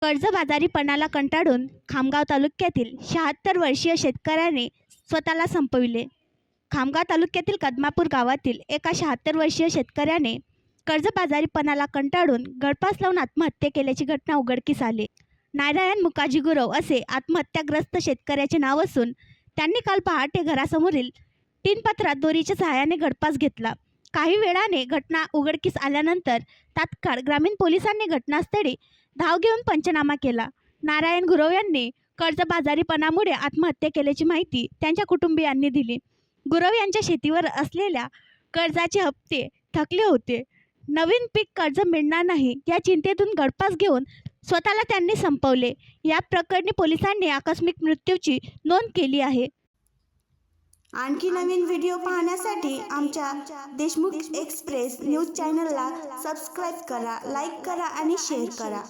कर्जबाजारीपणाला कंटाळून खामगाव तालुक्यातील 76 वर्षीय शेतकऱ्याने स्वतःला संपविले. खामगाव तालुक्यातील कदमापूर गावातील एका 76 वर्षीय शेतकऱ्याने कर्जबाजारीपणाला कंटाळून गळफास लावून आत्महत्या केल्याची घटना उघडकीस आली. नारायण मुकाजी गुरव असे आत्महत्याग्रस्त शेतकऱ्याचे नाव असून त्यांनी काल पहाटे घरासमोरील टीनपत्रात दोरीच्या सहाय्याने गळफास घेतला. काही वेळाने घटना उघडकीस आल्यानंतर तात्काळ ग्रामीण पोलिसांनी घटनास्थळी धाव घेऊन पंचनामा केला. नारायण गुरव यांनी कर्जबाजारीपणामुळे आत्महत्या केल्याची माहिती त्यांच्या कुटुंबियांनी दिली. गुरव यांच्या शेतीवर असलेल्या कर्जाचे हप्ते थकले होते. नवीन पीक कर्ज मिळणार नाही या चिंतेतून गळफास घेऊन स्वतःला त्यांनी संपवले. या प्रकरणी पोलिसांनी आकस्मिक मृत्यूची नोंद केली आहे. आणखी नवीन व्हिडिओ पाहण्यासाठी आमच्या देशमुख एक्सप्रेस न्यूज चॅनलला सबस्क्राईब करा, लाईक करा आणि शेअर करा.